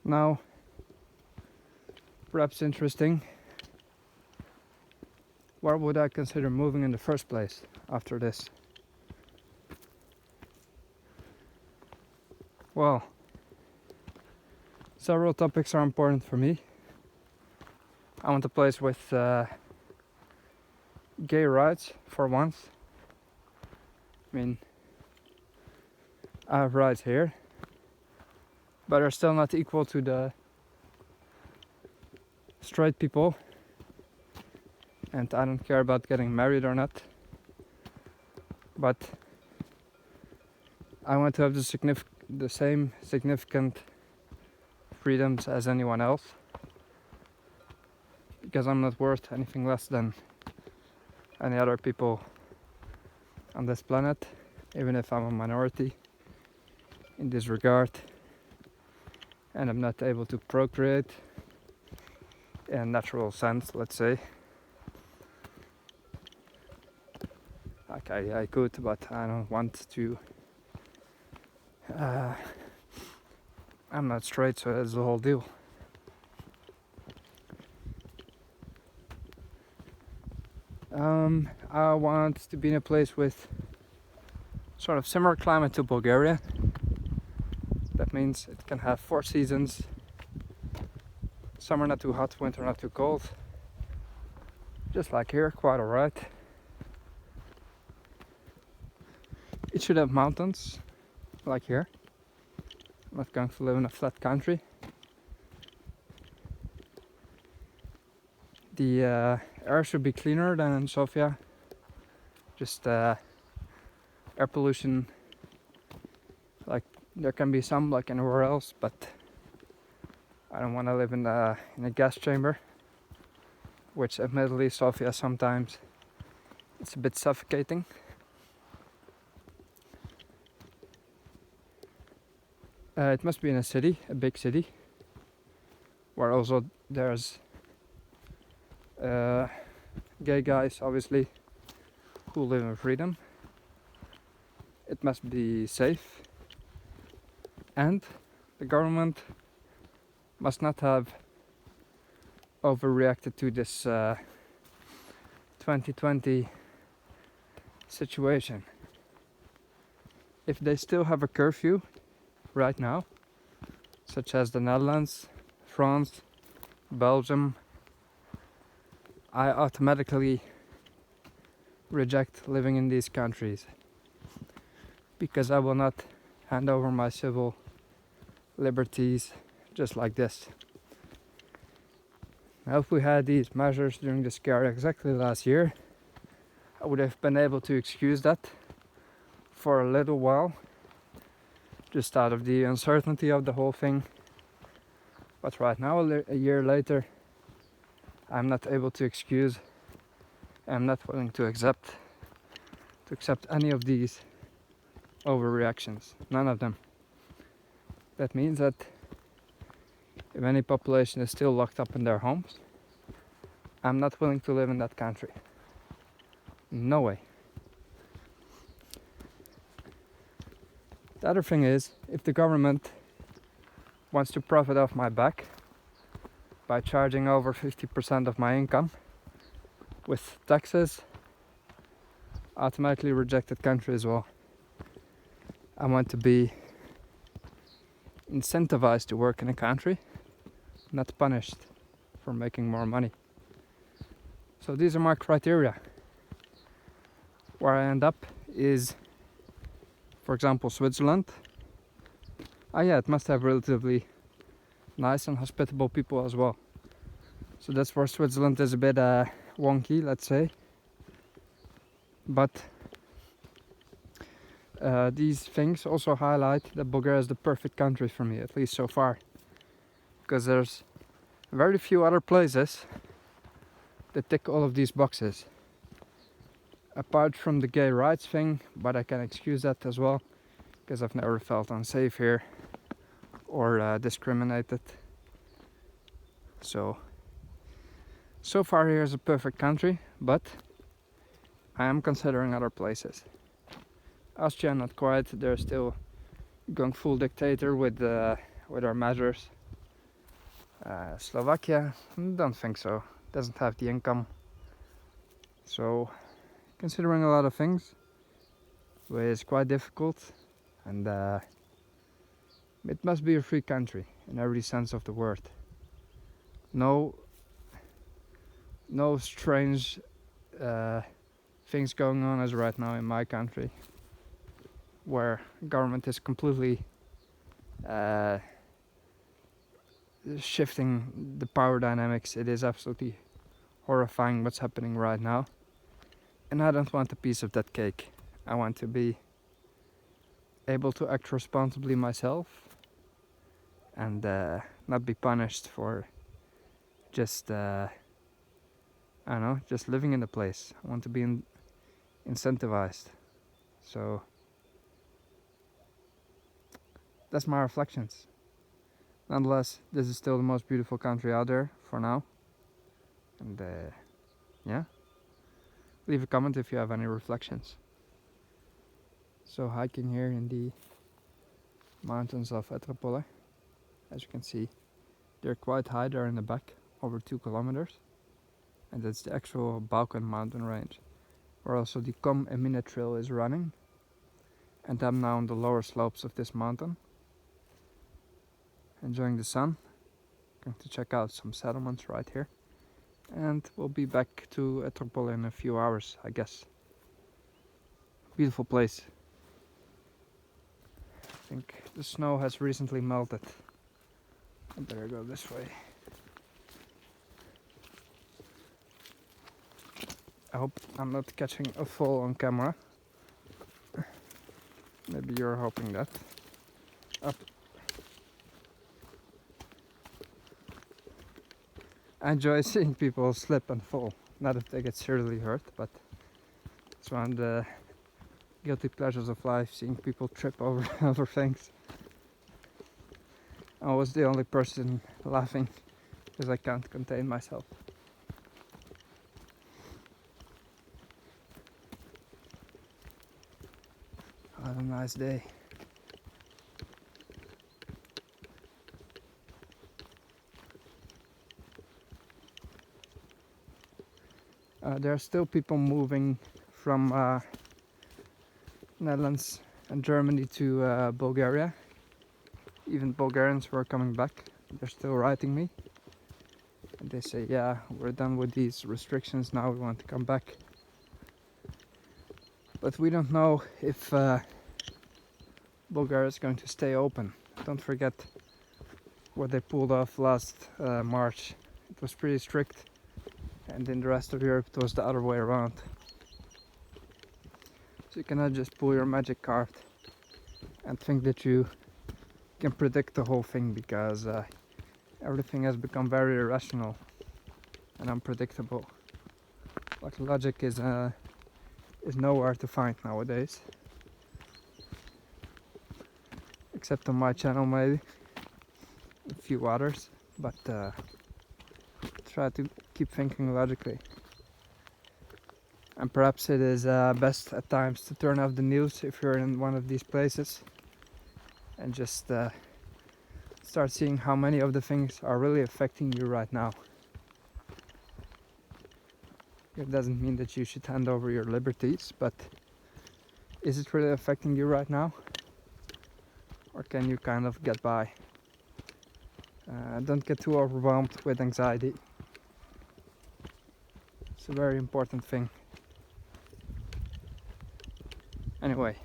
Now, perhaps interesting, where would I consider moving in the first place after this? Well, several topics are important for me. I want a place with gay rights for once. I mean, I have rights here, but they're still not equal to the straight people, and I don't care about getting married or not, but I want to have the same significant freedoms as anyone else, because I'm not worth anything less than any other people on this planet, even if I'm a minority in this regard and I'm not able to procreate in a natural sense, let's say. Like I could, but I don't want to. I'm not straight, so that's the whole deal. I want to be in a place with sort of similar climate to Bulgaria. That means it can have 4 seasons. Summer not too hot, winter not too cold. Just like here, quite alright. It should have mountains, like here. I'm not going to live in a flat country. The air should be cleaner than in Sofia. Just air pollution, like there can be some like anywhere else, but I don't want to live in a gas chamber, which admittedly Sofia sometimes it's a bit suffocating. It must be in a city, a big city, where also there's gay guys, obviously, who live in freedom. It must be safe, and the government must not have overreacted to this 2020 situation. If they still have a curfew right now, such as the Netherlands, France, Belgium, I automatically reject living in these countries, because I will not hand over my civil liberties just like this. Now, if we had these measures during the scare exactly last year, I would have been able to excuse that for a little while, just out of the uncertainty of the whole thing. But right now, a year later, I'm not able to excuse. I'm not willing to accept any of these overreactions. None of them. That means that if any population is still locked up in their homes, I'm not willing to live in that country. No way. The other thing is, if the government wants to profit off my back by charging over 50% of my income with taxes, automatically rejected country as well. I want to be incentivized to work in a country, not punished for making more money. So these are my criteria. Where I end up is, for example, Switzerland. Yeah, it must have relatively nice and hospitable people as well. So that's where Switzerland is a bit wonky, let's say. But these things also highlight that Bulgaria is the perfect country for me, at least so far. Because there's very few other places that tick all of these boxes. Apart from the gay rights thing, but I can excuse that as well, because I've never felt unsafe here or discriminated. So far here is a perfect country, but I am considering other places. Austria, not quite. They're still going full dictator with our measures. Slovakia, don't think so. Doesn't have the income. So, considering a lot of things, it's quite difficult, and it must be a free country in every sense of the word. No strange things going on as right now in my country, where government is completely shifting the power dynamics. It is absolutely horrifying what's happening right now, and I don't want a piece of that cake. I want to be able to act responsibly myself and not be punished for just I don't know, just living in the place. I want to be incentivized. So that's my reflections. Nonetheless, this is still the most beautiful country out there for now. And yeah, leave a comment if you have any reflections. So hiking here in the mountains of Etropole. As you can see, they're quite high there in the back, over 2 kilometers. And that's the actual Balkan mountain range, where also the Com Emine trail is running. And I'm now on the lower slopes of this mountain, enjoying the sun. Going to check out some settlements right here, and we'll be back to Etropole in a few hours, I guess. Beautiful place. I think the snow has recently melted. I better go this way. I hope I'm not catching a fall on camera. Maybe you're hoping that. Up. I enjoy seeing people slip and fall. Not if they get seriously hurt, but it's one of the guilty pleasures of life, seeing people trip over over things. I was the only person laughing because I can't contain myself. Have a nice day. There are still people moving from Netherlands and Germany to Bulgaria. Even Bulgarians who are coming back, they're still writing me. And they say, yeah, we're done with these restrictions, now we want to come back. But we don't know if Bulgaria is going to stay open. Don't forget what they pulled off last March. It was pretty strict, and in the rest of Europe it was the other way around. So you cannot just pull your magic card and think that you can predict the whole thing, because everything has become very irrational and unpredictable. Like logic is nowhere to find nowadays, except on my channel maybe, a few others, but try to keep thinking logically. And perhaps it is best at times to turn off the news if you're in one of these places and just start seeing how many of the things are really affecting you right now. It doesn't mean that you should hand over your liberties, but is it really affecting you right now? Or can you kind of get by? Don't get too overwhelmed with anxiety. It's a very important thing. Anyway,